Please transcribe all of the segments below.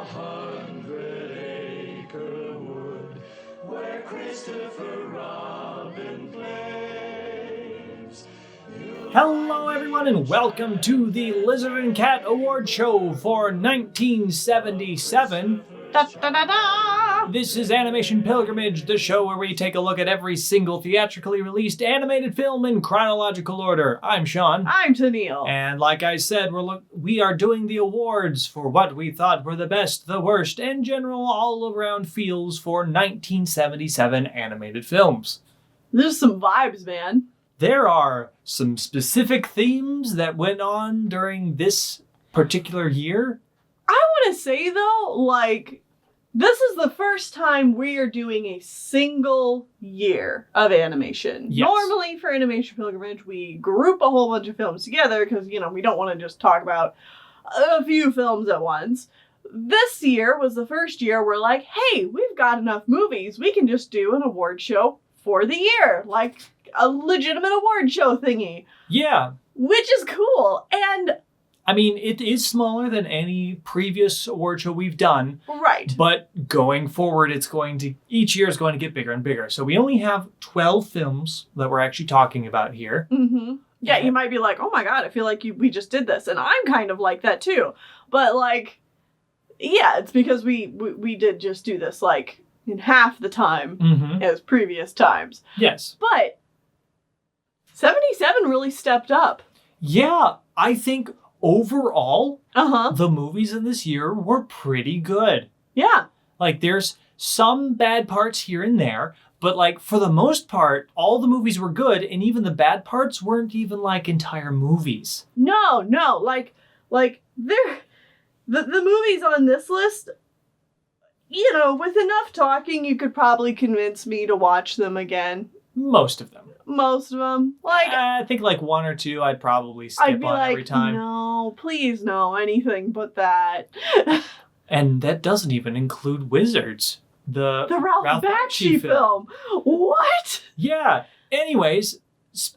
100-acre wood where Christopher Robin plays. Hello everyone and welcome to the Lizard and Cat Award Show for 1977. This is Animation Pilgrimage, the show where we take a look at every single theatrically released animated film in chronological order. I'm Sean. I'm Tennille. And like I said, we are doing the awards for what we thought were the best, the worst, and general all-around feels for 1977 animated films. There's some vibes, man. There are some specific themes that went on during this particular year. I want to say, though, this is the first time we are doing a single year of animation. Yes. Normally, for Animation Pilgrimage, we group a whole bunch of films together because, we don't want to just talk about a few films at once. This year was the first year we're like, hey, we've got enough movies. We can just do an award show for the year. Like a legitimate award show thingy. Yeah. Which is cool. And I mean, it is smaller than any previous award show we've done. right. But going forward, each year is going to get bigger and bigger. So we only have 12 films that we're actually talking about here. Mm-hmm. Yeah, you might be like, oh my god, I feel like we just did this. And I'm kind of like that too. But yeah, it's because we did just do this in half the time as previous times. Yes. But 77 really stepped up. Yeah, I think overall, Uh-huh. the movies in this year were pretty good. Yeah. There's some bad parts here and there, but for the most part, all the movies were good, and even the bad parts weren't even entire movies. No. The movies on this list, with enough talking, you could probably convince me to watch them again. Most of them. Most of them. I think one or two I'd probably skip I'd be on every time. No, please no, anything but that. And that doesn't even include Wizards. The Ralph Bakshi film. What? Yeah. Anyways,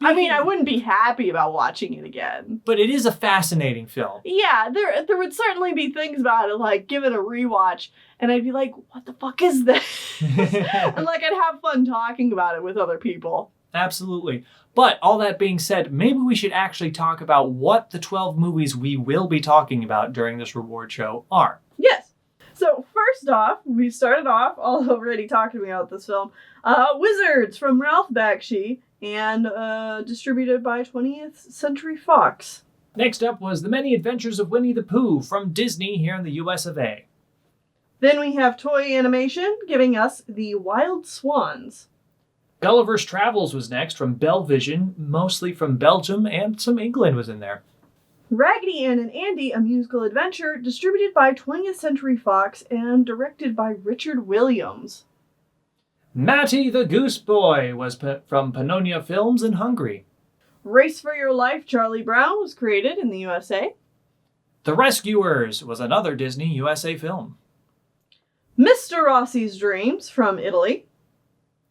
I wouldn't be happy about watching it again. But it is a fascinating film. Yeah, there would certainly be things about it, give it a rewatch, and I'd be like, what the fuck is this? And I'd have fun talking about it with other people. Absolutely. But all that being said, maybe we should actually talk about what the 12 movies we will be talking about during this reward show are. Yes. So first off, we started off already talking about this film, Wizards from Ralph Bakshi, and distributed by 20th Century Fox. Next up was The Many Adventures of Winnie the Pooh from Disney here in the US of A. Then we have Toy Animation giving us The Wild Swans. Gulliver's Travels was next from Belvision, mostly from Belgium, and some England was in there. Raggedy Ann and Andy, a musical adventure, distributed by 20th Century Fox and directed by Richard Williams. Matty the Goose Boy was from Pannonia Films in Hungary. Race for Your Life, Charlie Brown was created in the USA. The Rescuers was another Disney USA film. Mr. Rossi's Dreams from Italy.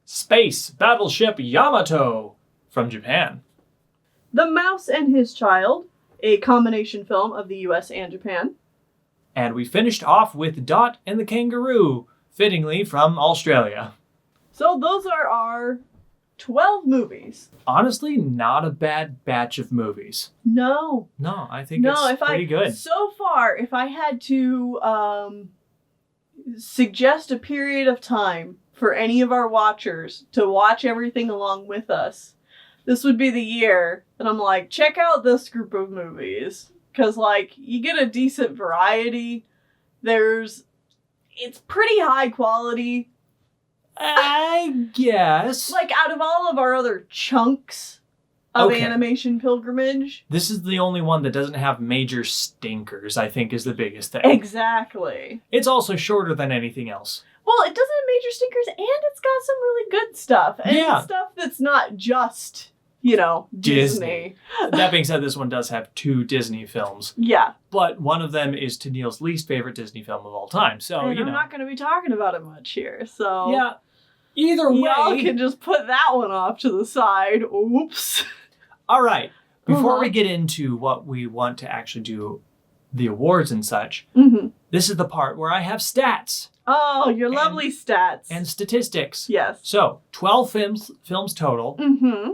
Space Battleship Yamato from Japan. The Mouse and His Child, a combination film of the US and Japan. And we finished off with Dot and the Kangaroo, fittingly from Australia. So those are our 12 movies. Honestly, not a bad batch of movies. No. No, I think it's pretty good. So far, if I had to suggest a period of time for any of our watchers to watch everything along with us, this would be the year that I'm like, check out this group of movies. Because, you get a decent variety. It's pretty high quality. I guess. Out of all of our other chunks of Animation Pilgrimage. This is the only one that doesn't have major stinkers, I think, is the biggest thing. Exactly. It's also shorter than anything else. Well, it doesn't have major stinkers, and it's got some really good stuff. And stuff that's not just, Disney. That being said, this one does have 2 Disney films. Yeah. But one of them is Tennille's least favorite Disney film of all time. So, and I'm not going to be talking about it much here, so... Yeah. Either way... Y'all can just put that one off to the side. Oops. All right. Before we get into what we want to actually do, the awards and such, This is the part where I have stats Oh, your lovely stats. and statistics. Yes. So, 12 films total. Mm-hmm.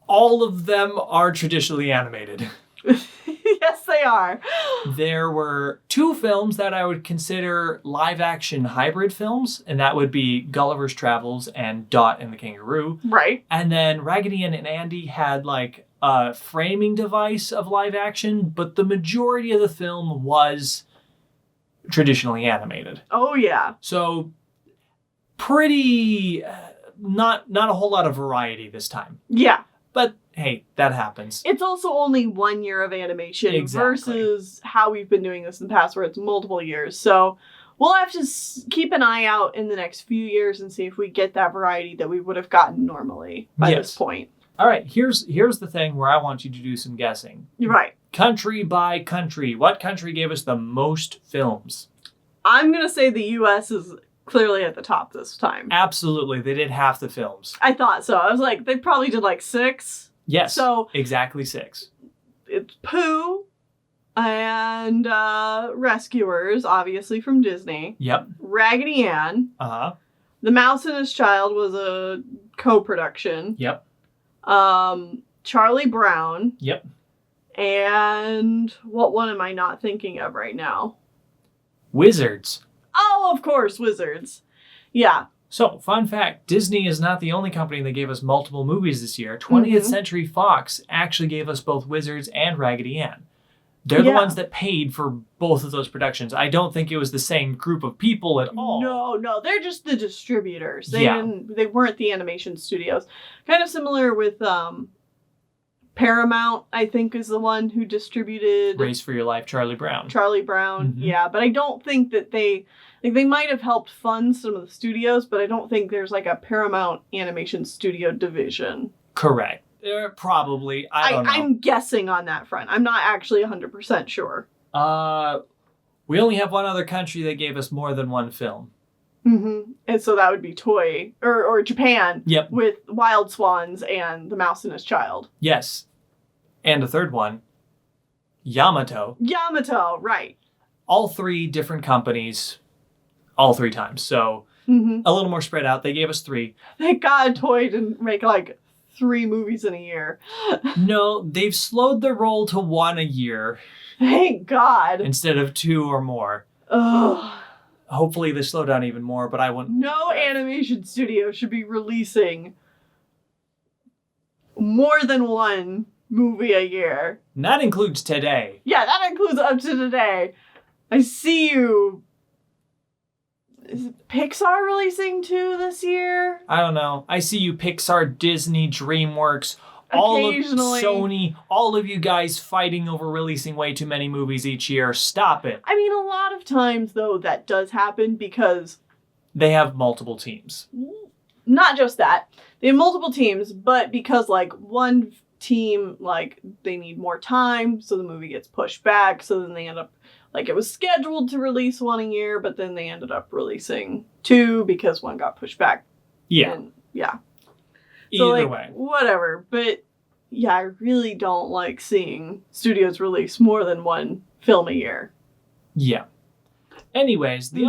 All of them are traditionally animated. Yes, they are. There were 2 films that I would consider live-action hybrid films, and that would be Gulliver's Travels and Dot and the Kangaroo. Right. And then Raggedy Ann and Andy had like a framing device of live action, but the majority of the film was traditionally animated. Oh, yeah. So pretty not a whole lot of variety this time. Yeah. But hey, that happens. It's also only 1 year of animation Exactly. versus how we've been doing this in the past where it's multiple years. So we'll have to keep an eye out in the next few years and see if we get that variety that we would have gotten normally by Yes. this point. All right, here's the thing where I want you to do some guessing. You're right. Country by country. What country gave us the most films? I'm going to say the U.S. is clearly at the top this time. Absolutely, they did half the films. I thought so. I was like, they probably did like 6. Yes, So exactly 6. it's Pooh and Rescuers, obviously from Disney. Yep. Raggedy Ann. Uh-huh. The Mouse and His Child was a co-production. Yep. Charlie Brown. Yep. And what one am I not thinking of right now? Wizards. Oh, of course, Wizards. Yeah. So, fun fact, Disney is not the only company that gave us multiple movies this year. 20th Century Fox actually gave us both Wizards and Raggedy Ann. They're the ones that paid for both of those productions. I don't think it was the same group of people at all. No, they're just the distributors. They weren't the animation studios. Kind of similar with Paramount, I think, is the one who distributed Race for Your Life, Charlie Brown. Charlie Brown. Mhm. Yeah, but I don't think that they might have helped fund some of the studios, but I don't think there's like a Paramount animation studio division. Correct. Probably. I don't know. I'm guessing on that front. I'm not actually 100% sure. We only have one other country that gave us more than one film. Mm-hmm. And so that would be Toy or Japan. Yep. With Wild Swans and The Mouse and His Child. Yes. And a third one, Yamato. Yamato, right. All 3 different companies, all 3 times. So Mm-hmm. a little more spread out. They gave us 3. Thank God Toy didn't make like 3 movies in a year. No, they've slowed their roll to 1 a year Thank God. instead of 2 or more. Ugh. Hopefully they slow down even more, but I wouldn't. No animation studio should be releasing more than 1 movie a year. And that includes today. Yeah, that includes up to today. I see you. Is Pixar releasing 2 this year? I don't know. I see you, Pixar, Disney, DreamWorks, all of Occasionally. Sony, all of you guys fighting over releasing way too many movies each year. Stop it. I mean, a lot of times, though, that does happen because They have multiple teams. not just that. They have multiple teams, but because, like, one team, like, they need more time, so the movie gets pushed back, so then they end up, like, it was scheduled to release 1 a year, but then they ended up releasing 2 because one got pushed back. Yeah. And, yeah. Either So, like, way. whatever. But, yeah, I really don't like seeing studios release more than 1 film a year. Yeah. Anyways, the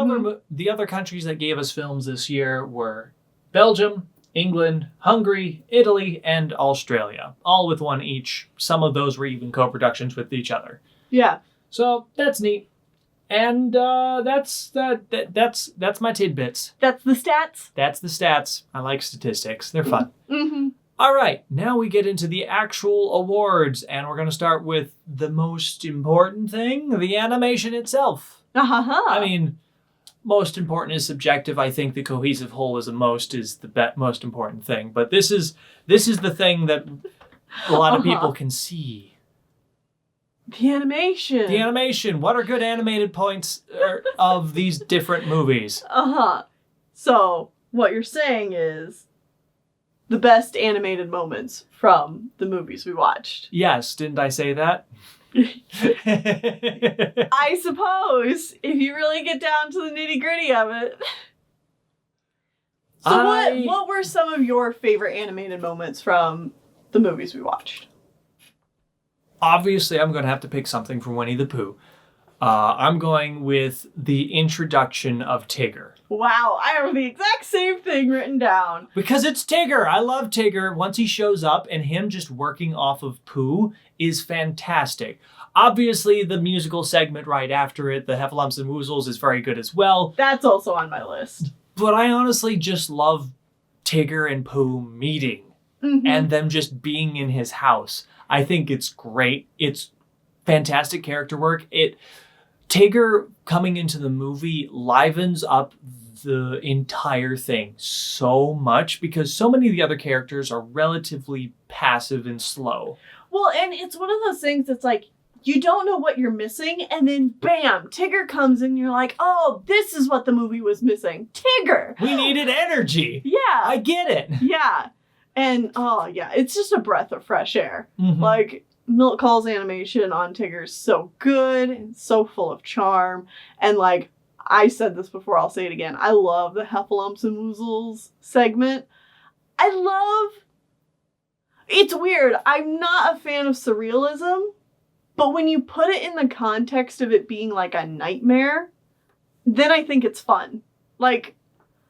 other countries that gave us films this year were Belgium, England, Hungary, Italy, and Australia. All with 1 each. Some of those were even co-productions with each other. Yeah. So that's neat. And that's my tidbits. That's the stats? That's the stats. I like statistics. They're fun. Mm-hmm. All right, now we get into the actual awards, and we're going to start with the most important thing, the animation itself. I mean, most important is subjective. I think the cohesive whole is the most important thing. But this is the thing that a lot of people can see. The animation. The animation. What are good animated points of these different movies? So, what you're saying is the best animated moments from the movies we watched. Yes, didn't I say that? I suppose, if you really get down to the nitty-gritty of it. So what were some of your favorite animated moments from the movies we watched? Obviously, I'm going to have to pick something from Winnie the Pooh. I'm going with the introduction of Tigger. Wow, I have the exact same thing written down. Because it's Tigger. I love Tigger. Once he shows up and him just working off of Pooh is fantastic. Obviously, the musical segment right after it, the Heffalumps and Woozles, is very good as well. That's also on my list. But I honestly just love Tigger and Pooh meeting and them just being in his house. I think it's great. It's fantastic character work. Tigger coming into the movie livens up the entire thing so much because so many of the other characters are relatively passive and slow. Well, and it's one of those things that's like, you don't know what you're missing, and then bam, Tigger comes in and you're like, oh, this is what the movie was missing. Tigger! We needed energy. Yeah. I get it. Yeah. And, oh, yeah, it's just a breath of fresh air. Mm-hmm. Like, Milt Kahl's animation on Tigger is so good and so full of charm. And, like, I said this before, I'll say it again. I love the Heffalumps and Woozles segment. It's weird. I'm not a fan of surrealism, but when you put it in the context of it being like a nightmare, then I think it's fun. Like,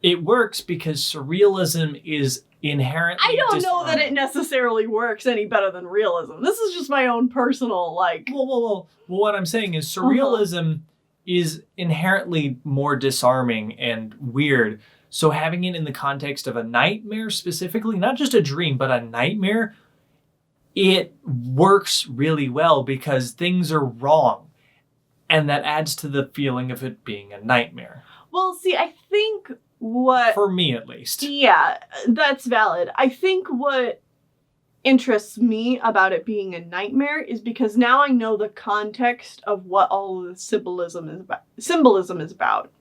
it works because surrealism is inherently I don't know disarming. that it necessarily works any better than realism. This is just my own personal, like... Well, what I'm saying is surrealism is inherently more disarming and weird. So having it in the context of a nightmare specifically, not just a dream, but a nightmare, it works really well because things are wrong. And that adds to the feeling of it being a nightmare. Well, see, I think what... For me, at least. Yeah, that's valid. I think what interests me about it being a nightmare is because now I know the context of what all of the symbolism is about.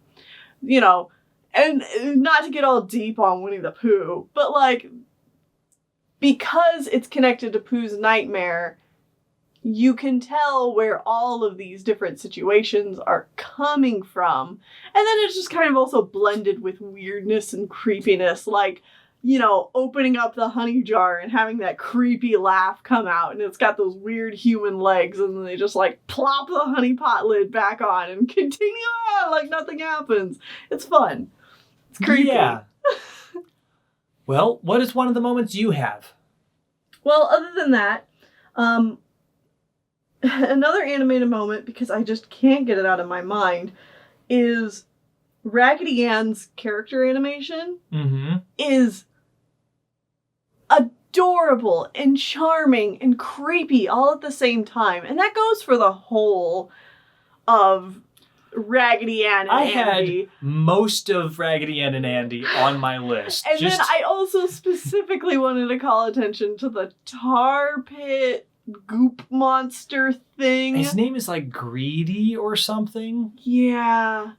You know, and not to get all deep on Winnie the Pooh, but like, because it's connected to Pooh's nightmare, you can tell where all of these different situations are coming from. And then it's just kind of also blended with weirdness and creepiness, like, you know, opening up the honey jar and having that creepy laugh come out, and it's got those weird human legs, and then they just like plop the honey pot lid back on and continue on like nothing happens. It's fun. It's creepy. Yeah. Well, what is one of the moments you have? Well, other than that, another animated moment, because I just can't get it out of my mind, is Raggedy Ann's character animation is adorable and charming and creepy all at the same time. And that goes for the whole of Raggedy Ann and Andy. I had most of Raggedy Ann and Andy on my list. And then I also specifically wanted to call attention to the tar pit goop monster thing. His name is like Greedy or something. Yeah.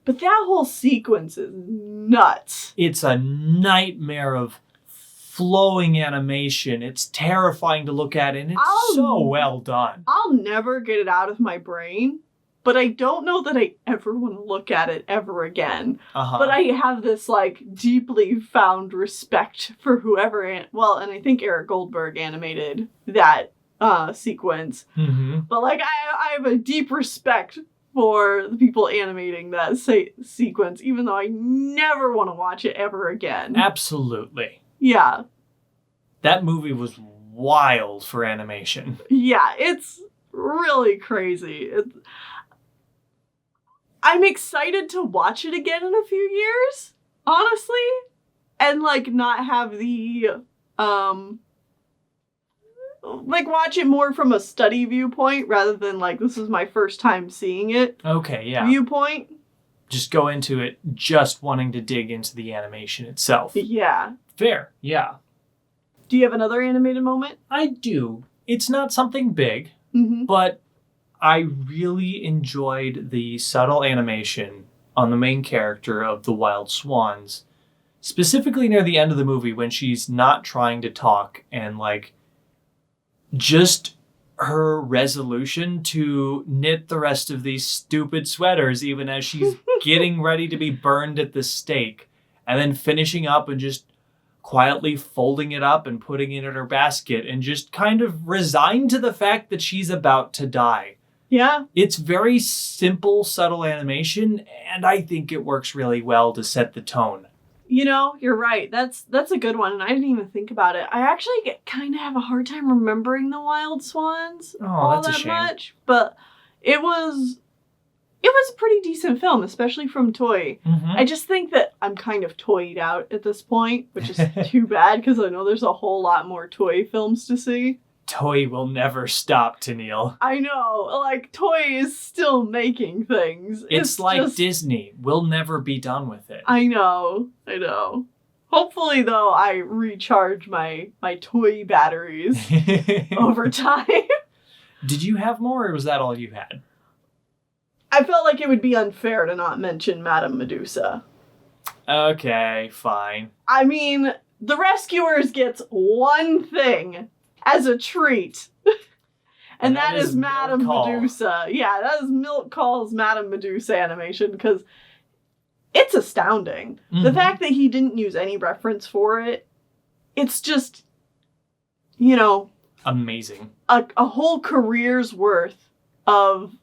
But that whole sequence is nuts. It's a nightmare of flowing animation. It's terrifying to look at, and it's so well done. I'll never get it out of my brain, but I don't know that I ever want to look at it ever again. But I have this, like, deeply found respect for whoever... and I think Eric Goldberg animated that sequence. But, like, I have a deep respect for the people animating that sequence, even though I never want to watch it ever again. Absolutely. Yeah. That movie was wild for animation. Yeah, it's really crazy. I'm excited to watch it again in a few years, honestly, and, like, not have the, like, watch it more from a study viewpoint rather than, like, this is my first time seeing it. Okay, yeah. Viewpoint. Just go into it just wanting to dig into the animation itself. Yeah. Fair, yeah. Do you have another animated moment? I do. It's not something big, but I really enjoyed the subtle animation on the main character of the Wild Swans, specifically near the end of the movie when she's not trying to talk and, like, just her resolution to knit the rest of these stupid sweaters even as she's getting ready to be burned at the stake, and then finishing up and just quietly folding it up and putting it in her basket and just kind of resigned to the fact that she's about to die. Yeah. It's very simple, subtle animation, and I think it works really well to set the tone. You know, you're right. That's a good one, and I didn't even think about it. I actually kind of have a hard time remembering the Wild Swans That's a shame. much, but it was a pretty decent film, especially from Toei. Mm-hmm. I just think that I'm kind of toyed out at this point, which is too bad because I know there's a whole lot more Toei films to see. Toei will never stop, Tennille. I know, like, Toei is still making things. It's like Disney. We'll never be done with it. I know. Hopefully, though, I recharge my toy batteries over time. Did you have more, or was that all you had? I felt like it would be unfair to not mention Madame Medusa. Okay, fine. I mean, The Rescuers gets one thing as a treat. and that is Madame Medusa. Yeah, that is Milk Call's Madame Medusa animation, because it's astounding. Mm-hmm. The fact that he didn't use any reference for it, it's just, amazing. A whole career's worth of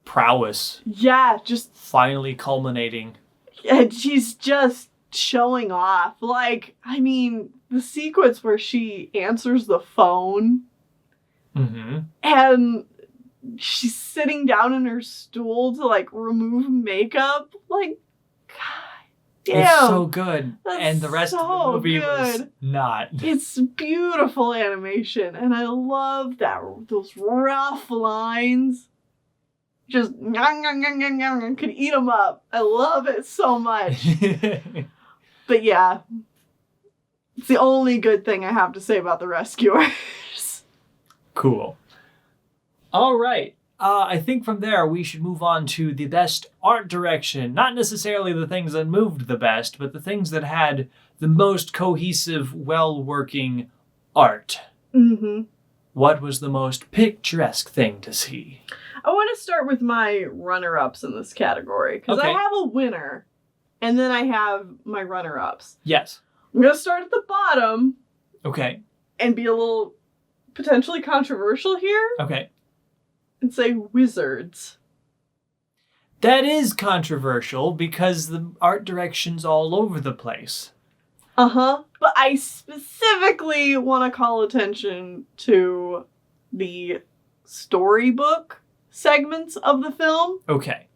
prowess. Yeah, just finally culminating. And she's just showing off. Like, I mean, the sequence where she answers the phone and she's sitting down in her stool to, like, remove makeup. Like, God damn. It's so good. And the rest of the movie was not. It's beautiful animation. And I love those rough lines. Just could eat them up. I love it so much. But yeah, it's the only good thing I have to say about The Rescuers. Cool. All right. I think from there we should move on to the best art direction. Not necessarily the things that moved the best, but the things that had the most cohesive, well-working art. Mm-hmm. What was the most picturesque thing to see? I want to start with my runner-ups in this category, because I have a winner, and then I have my runner-ups. Yes. I'm going to start at the bottom. Okay. And be a little potentially controversial here. Okay. And say wizards. That is controversial, because the art direction's all over the place. Uh-huh. But I specifically want to call attention to the storybook segments of the film. Okay.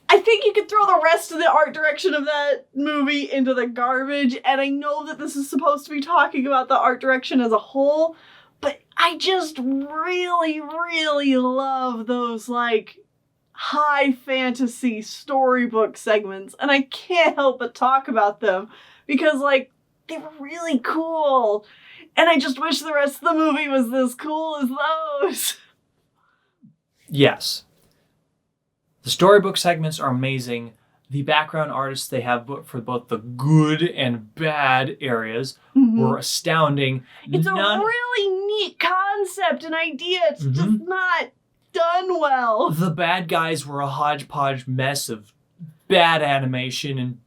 I think you could throw the rest of the art direction of that movie into the garbage, and I know that this is supposed to be talking about the art direction as a whole, but I just really, really love those, like, high fantasy storybook segments, and I can't help but talk about them, because, like, they were really cool, and I just wish the rest of the movie was as cool as those. Yes. The storybook segments are amazing. The background artists they have for both the good and bad areas were astounding. It's a really neat concept and idea. It's just not done well. The bad guys were a hodgepodge mess of bad animation and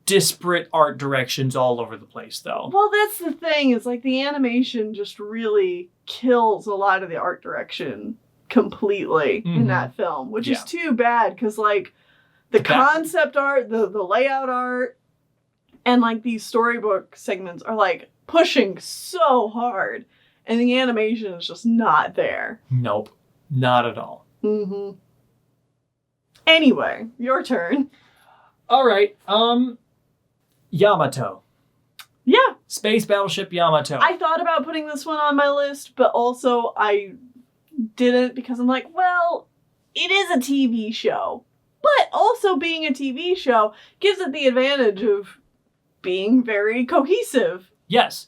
disparate art directions all over the place, though. Well, that's the thing. It's like the animation just really kills a lot of the art direction completely in that film, which is too bad, because, like, the concept art, the layout art, and, like, these storybook segments are, like, pushing so hard, and the animation is just not there. Nope. Not at all. Anyway, your turn. All right. Yamato. Yeah. Space Battleship Yamato. I thought about putting this one on my list, but also I didn't, because I'm like, well, it is a TV show. But also being a TV show gives it the advantage of being very cohesive. Yes.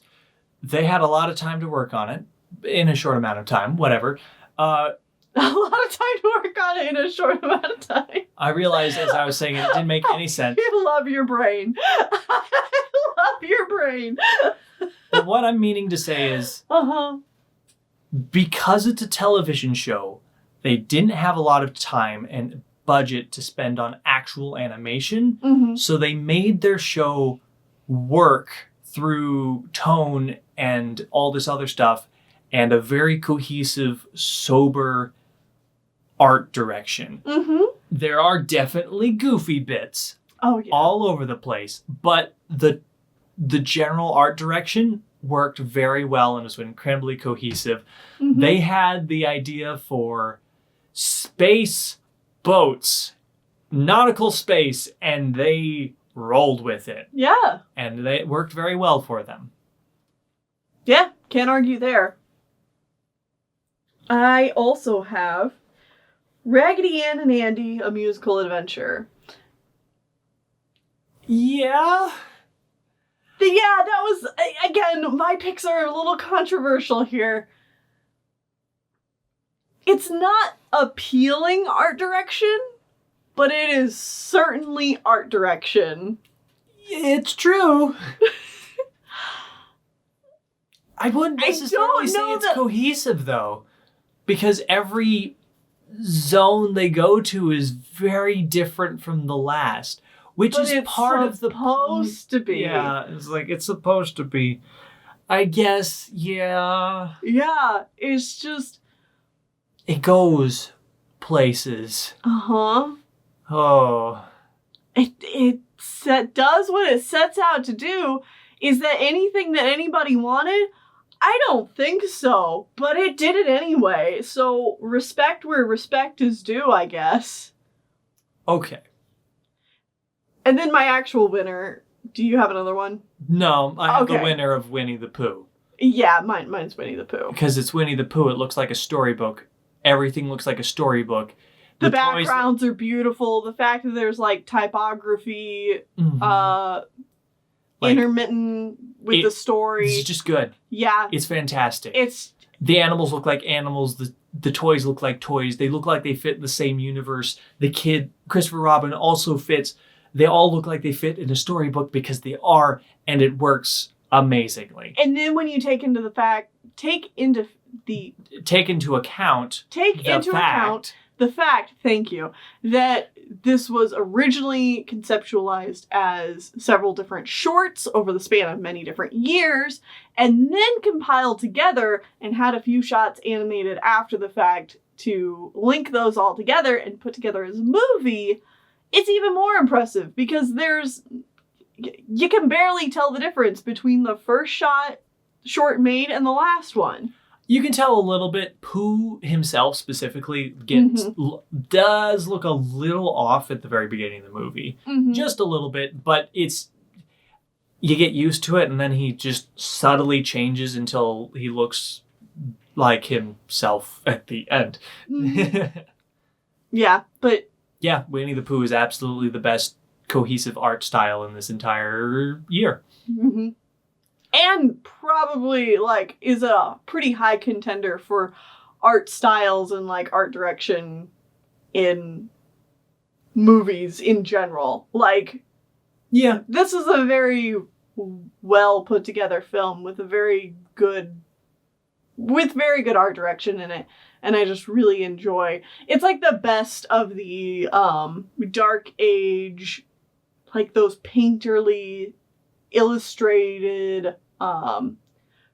They had a lot of time to work on it in a short amount of time, whatever. A lot of time to work on it in a short amount of time. I realized as I was saying it didn't make any sense. I love your brain. I love your brain. But what I'm meaning to say is, because it's a television show, they didn't have a lot of time and budget to spend on actual animation. So they made their show work through tone and all this other stuff and a very cohesive, sober art direction. Mm-hmm. There are definitely goofy bits all over the place, but the general art direction worked very well and was incredibly cohesive. Mm-hmm. They had the idea for space boats, nautical space, and they rolled with it. Yeah. And it worked very well for them. Yeah, can't argue there. I also have Raggedy Ann and Andy, A Musical Adventure. Yeah. Yeah, that was, again, my picks are a little controversial here. It's not appealing art direction, but it is certainly art direction. It's true. I wouldn't necessarily say it's cohesive, though, because every zone they go to is very different from the last, which is part of the supposed to be. Yeah, it's supposed to be. I guess, yeah. Yeah, it's just... It goes places. Uh-huh. Oh. It does what it sets out to do. Is that anything that anybody wanted? I don't think so, but it did it anyway. So respect where respect is due, I guess. Okay. And then my actual winner. Do you have another one? No, I have the winner of Winnie the Pooh. Yeah, mine's Winnie the Pooh. Because it's Winnie the Pooh, it looks like a storybook. Everything looks like a storybook. The backgrounds are beautiful. The fact that there's like typography, intermittent with the story. It's just good. Yeah. It's fantastic. It's the animals look like animals. The toys look like toys. They look like they fit in the same universe. The kid, Christopher Robin, also fits. They all look like they fit in a storybook because they are, and it works amazingly. And then when you take into account the fact, thank you, that this was originally conceptualized as several different shorts over the span of many different years, and then compiled together and had a few shots animated after the fact to link those all together and put together as a movie, it's even more impressive because you can barely tell the difference between the first short made and the last one. You can tell a little bit. Pooh himself specifically does look a little off at the very beginning of the movie. Mm-hmm. Just a little bit, but you get used to it, and then he just subtly changes until he looks like himself at the end. Mm-hmm. Yeah, but... Yeah, Winnie the Pooh is absolutely the best cohesive art style in this entire year. Mm-hmm. And probably, is a pretty high contender for art styles and, art direction in movies in general. Yeah. This is a very well put together film with very good art direction in it. And I just really enjoy. It's the best of the Dark Age, those painterly illustrated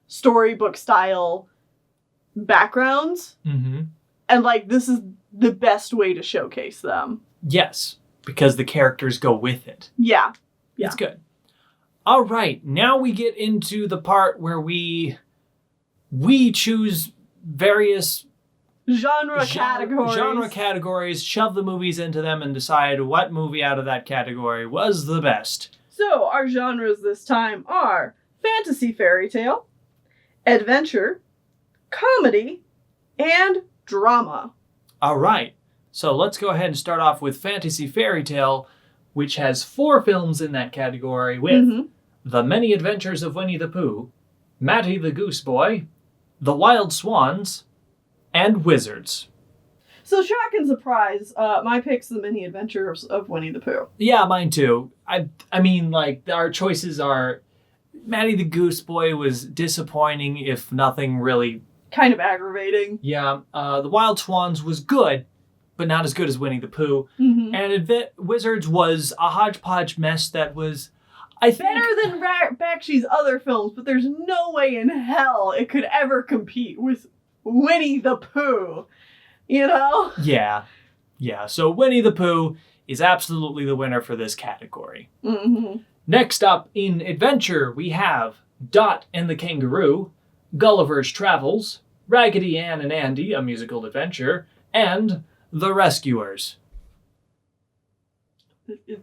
storybook style backgrounds. Mm-hmm. And this is the best way to showcase them. Yes, because the characters go with it. Yeah. It's good. All right, now we get into the part where we choose various genre categories, shove the movies into them, and decide what movie out of that category was the best. So, our genres this time are fantasy fairy tale, adventure, comedy, and drama. All right. So, let's go ahead and start off with fantasy fairy tale, which has 4 films in that category with The Many Adventures of Winnie the Pooh, Matty the Goose Boy, The Wild Swans, and Wizards. So, shock and surprise, my pick's The Many Adventures of Winnie the Pooh. Yeah, mine too. I mean, our choices are... Matty the Goose Boy was disappointing, if nothing really... Kind of aggravating. Yeah, The Wild Swans was good, but not as good as Winnie the Pooh. Mm-hmm. And Wizards was a hodgepodge mess that was I think better than Bakshi's other films, but there's no way in hell it could ever compete with Winnie the Pooh. You know? Yeah. So Winnie the Pooh is absolutely the winner for this category. Mm-hmm. Next up in adventure, we have Dot and the Kangaroo, Gulliver's Travels, Raggedy Ann and Andy, a musical adventure, and The Rescuers.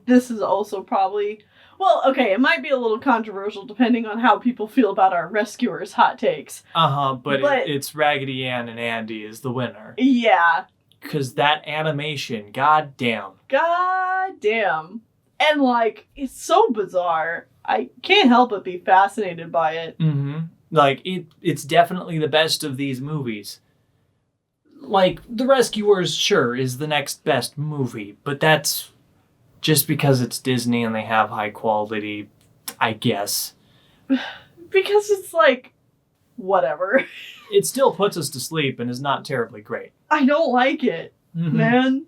This is also probably... Well, okay, it might be a little controversial depending on how people feel about our Rescuers hot takes. But it's Raggedy Ann and Andy is the winner. Yeah. Because that animation, goddamn. Goddamn. And, like, it's so bizarre. I can't help but be fascinated by it. Mm-hmm. Like, it's definitely the best of these movies. Like, The Rescuers, sure, is the next best movie, but that's just because it's Disney and they have high quality, I guess. Because it's like, whatever. It still puts us to sleep and is not terribly great. I don't like it, man.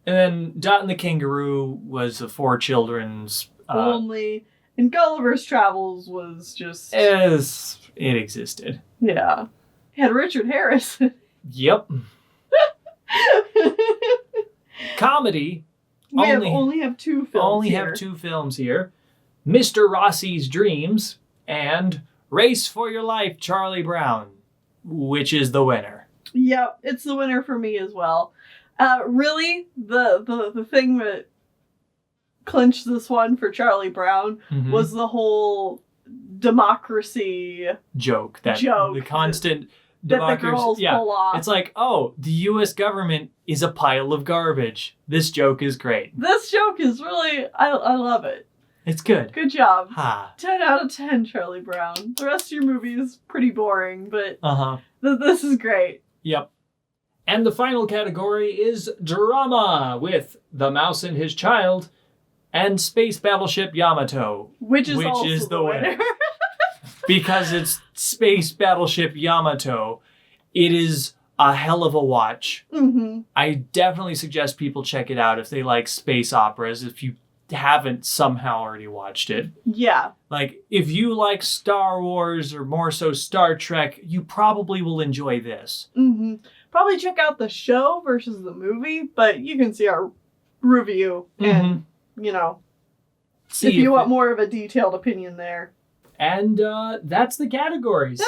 And then Dot and the Kangaroo was a for children's... only. And Gulliver's Travels was just... As it existed. Yeah. It had Richard Harris. Yep. Comedy... We only have two films have two films here. Mr. Rossi's Dreams and Race for Your Life, Charlie Brown, which is the winner. Yep, it's the winner for me as well. Really, the thing that clinched this one for Charlie Brown was the whole democracy joke. The constant... that the girls pull off. It's like, oh, the U.S. government is a pile of garbage. This joke is great. This joke is really... I love it. It's good. Good job. Ha. 10 out of 10, Charlie Brown. The rest of your movie is pretty boring, but this is great. Yep. And the final category is drama with The Mouse and His Child and Space Battleship Yamato. Which is the winner. Because it's Space Battleship Yamato. It is a hell of a watch. Mm-hmm. I definitely suggest people check it out if they like space operas, if you haven't somehow already watched it. Yeah. Like, if you like Star Wars or more so Star Trek, you probably will enjoy this. Mm-hmm. Probably check out the show versus the movie, but you can see our review and, see if you want more of a detailed opinion there. And that's the categories.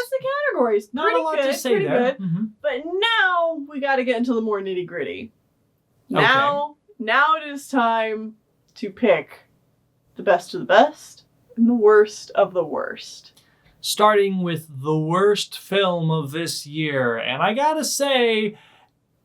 Not pretty a lot good, to say there. Mm-hmm. But now we got to get into the more nitty gritty. Now it is time to pick the best of the best and the worst of the worst. Starting with the worst film of this year. And I gotta say,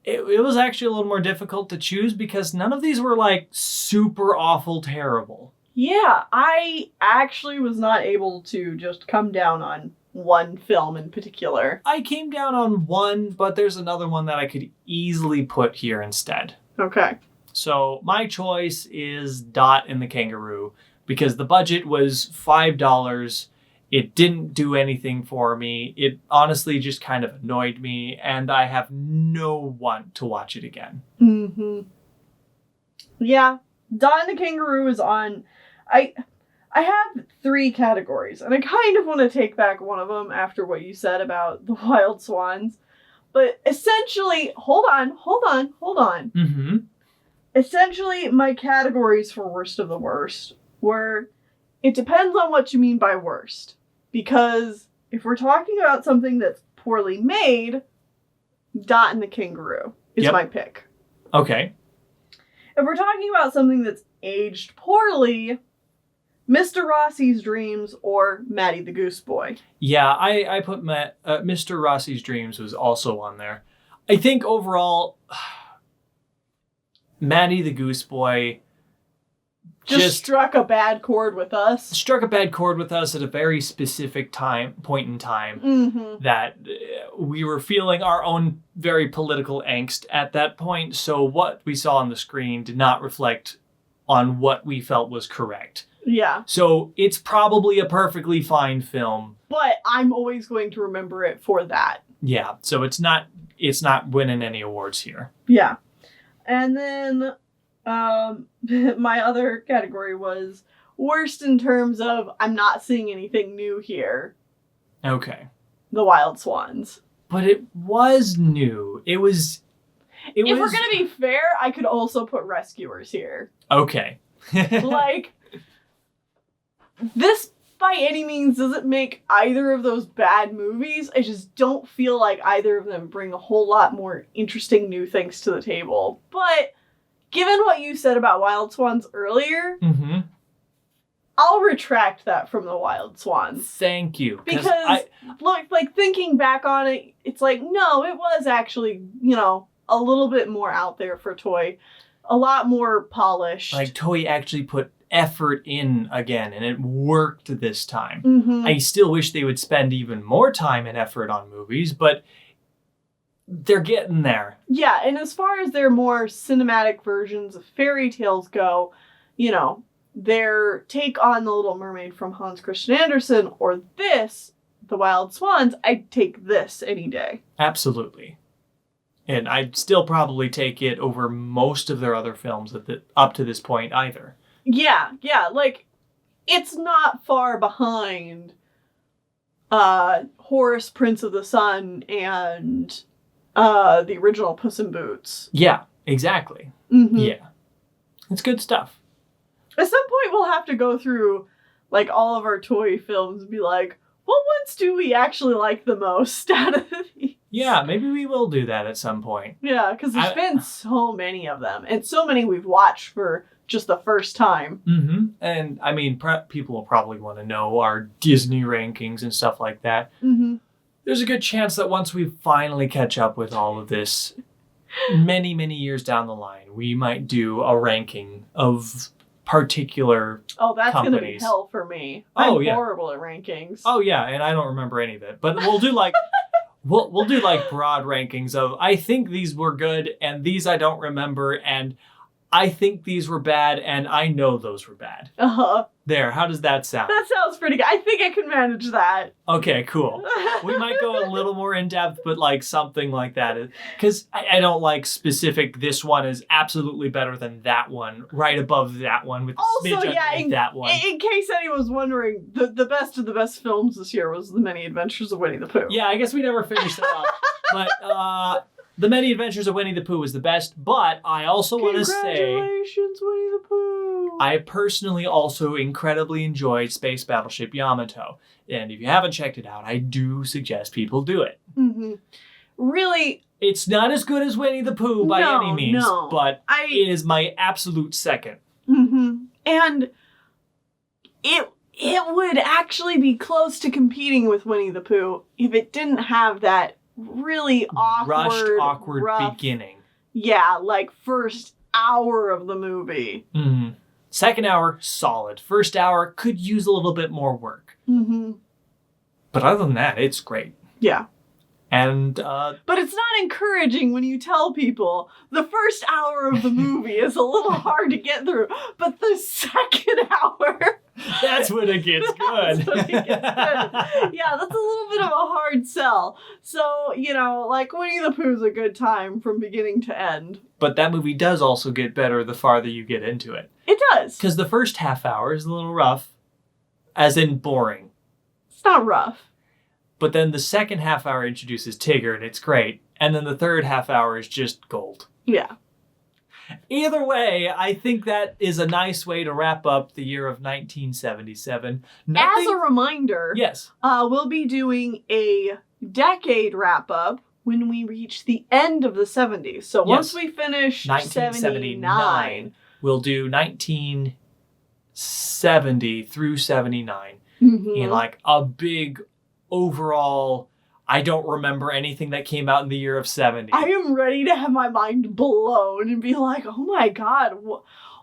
it was actually a little more difficult to choose because none of these were like super awful terrible. Yeah, I actually was not able to just come down on one film in particular. I came down on one, but there's another one that I could easily put here instead. Okay. So my choice is Dot and the Kangaroo because the budget was $5. It didn't do anything for me. It honestly just kind of annoyed me, and I have no want to watch it again. Mm-hmm. Yeah, Dot and the Kangaroo is on... I have 3 categories, and I kind of want to take back one of them after what you said about the Wild Swans. But essentially, hold on. Mm-hmm. Essentially, my categories for worst of the worst were, it depends on what you mean by worst. Because if we're talking about something that's poorly made, Dot and the Kangaroo is my pick. Okay. If we're talking about something that's aged poorly, Mr. Rossi's Dreams or Matty the Goose Boy. Yeah, I put Mr. Rossi's Dreams was also on there. I think overall, Matty the Goose Boy just struck a bad chord with us. Struck a bad chord with us at a very specific point in time. Mm-hmm. That we were feeling our own very political angst at that point. So what we saw on the screen did not reflect on what we felt was correct. Yeah. So it's probably a perfectly fine film. But I'm always going to remember it for that. Yeah. So it's not winning any awards here. Yeah. And then my other category was worst in terms of I'm not seeing anything new here. Okay. The Wild Swans. But it was new. It was... If we're going to be fair, I could also put Rescuers here. Okay. Like, this by any means doesn't make either of those bad movies. I just don't feel like either of them bring a whole lot more interesting new things to the table. But given what you said about Wild Swans earlier, I'll retract that from the Wild Swans. Thank you. Because, like, thinking back on it, it's like, no, it was actually, you know, a little bit more out there for Toy. A lot more polished. Like, Toy actually put effort in again, and it worked this time. I still wish they would spend even more time and effort on movies, but they're getting there. Yeah, and as far as their more cinematic versions of fairy tales go, you know, their take on The Little Mermaid from Hans Christian Andersen or this, The Wild Swans, I'd take this any day. Absolutely. And I'd still probably take it over most of their other films up to this point either. Yeah, like, it's not far behind Horace, Prince of the Sun, and the original Puss in Boots. Yeah, exactly. Yeah. It's good stuff. At some point, we'll have to go through, like, all of our Toy films and be like, what ones do we actually like the most out of these? Yeah, maybe we will do that at some point. Yeah, because there's been so many of them. And so many we've watched for just the first time. And, I mean, people will probably want to know our Disney rankings and stuff like that. There's a good chance that once we finally catch up with all of this, many, many years down the line, we might do a ranking of particular that's companies. Gonna be hell for me. I'm horrible at rankings. Oh, yeah, and I don't remember any of it. But we'll do, like... We'll do, like, broad rankings of, I think these were good, and these I don't remember, and I think these were bad, and I know those were bad. There, how does that sound? That sounds pretty good. I think I can manage that. Okay, cool. We might go a little more in-depth, but, like, something like that. Because I don't like specific, this one is absolutely better than that one, right above that one, with a smidge underneath that one. In case anyone's wondering, the best of the best films this year was The Many Adventures of Winnie the Pooh. Yeah, I guess we never finished that up. But, The Many Adventures of Winnie the Pooh was the best, but I also want to say... Congratulations, Winnie the Pooh! I personally also incredibly enjoyed Space Battleship Yamato. And if you haven't checked it out, I do suggest people do it. Really... It's not as good as Winnie the Pooh by any means, but it is my absolute second. And it would actually be close to competing with Winnie the Pooh if it didn't have that really awkward rough beginning. Yeah, like first hour of the movie. Second hour, solid. First hour could use a little bit more work. But other than that, it's great. Yeah. And but it's not encouraging when you tell people the first hour of the movie is a little hard to get through, but the second hour... That's when it gets good. Yeah, that's a little bit of a hard sell. So, you know, like Winnie the Pooh's a good time from beginning to end. But that movie does also get better the farther you get into it. It does. Because the first half hour is a little rough, as in boring. It's not rough. But then the second half hour introduces Tigger, and it's great. And then the third half hour is just gold. Yeah. Either way, I think that is a nice way to wrap up the year of 1977. As a reminder, yes, we'll be doing a decade wrap-up when we reach the end of the 70s. So once we finish 1979, we'll do 1970 through 79 in like a big overall... I don't remember anything that came out in the year of 70. I am ready to have my mind blown and be like, oh my God,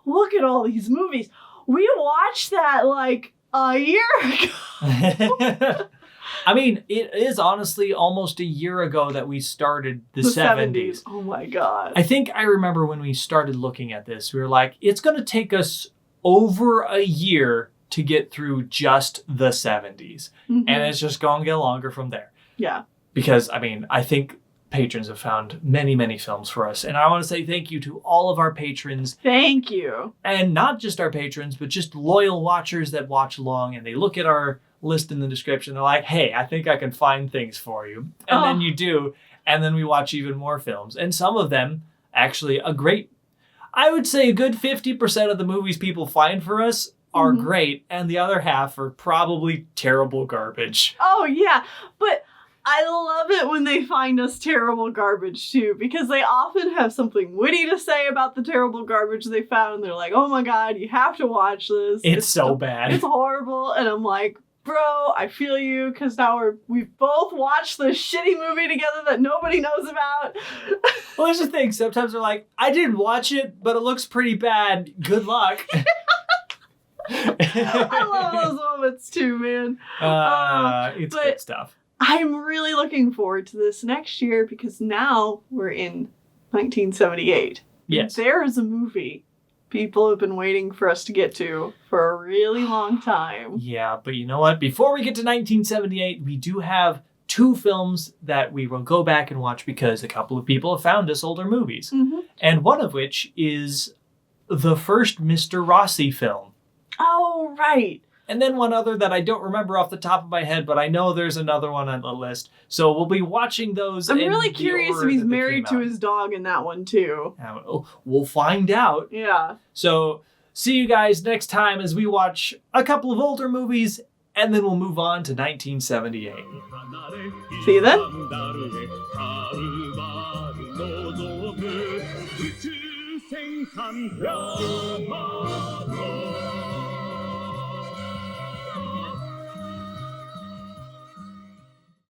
look at all these movies. We watched that like a year ago. I mean, it is honestly almost a year ago that we started the 70s. Oh my God. I think I remember when we started looking at this, we were like, it's going to take us over a year to get through just the 70s. And it's just going to get longer from there. Yeah. Because, I mean, I think patrons have found many, many films for us. And I want to say thank you to all of our patrons. Thank you. And not just our patrons, but just loyal watchers that watch along and they look at our list in the description. They're like, hey, I think I can find things for you. And then you do. And then we watch even more films. And some of them, actually, I would say a good 50% of the movies people find for us are great. And the other half are probably terrible garbage. Oh, yeah. But I love it when they find us terrible garbage, too, because they often have something witty to say about the terrible garbage they found. They're like, oh my God, you have to watch this. It's so bad. It's horrible. And I'm like, bro, I feel you, because now we've both watched this shitty movie together that nobody knows about. Well, here's the thing. Sometimes they're like, I didn't watch it, but it looks pretty bad. Good luck. I love those moments, too, man. It's good stuff. I'm really looking forward to this next year because now we're in 1978. Yes. There is a movie people have been waiting for us to get to for a really long time. Yeah, but you know what? Before we get to 1978, we do have 2 films that we will go back and watch because a couple of people have found us older movies. And one of which is the first Mr. Rossi film. Oh, right. And then one other that I don't remember off the top of my head, but I know there's another one on the list. So we'll be watching those. I'm really curious if he's married to his dog in that one, too. We'll find out. Yeah. So see you guys next time as we watch a couple of older movies, and then we'll move on to 1978. See you then.宇宙戦艦ヤマト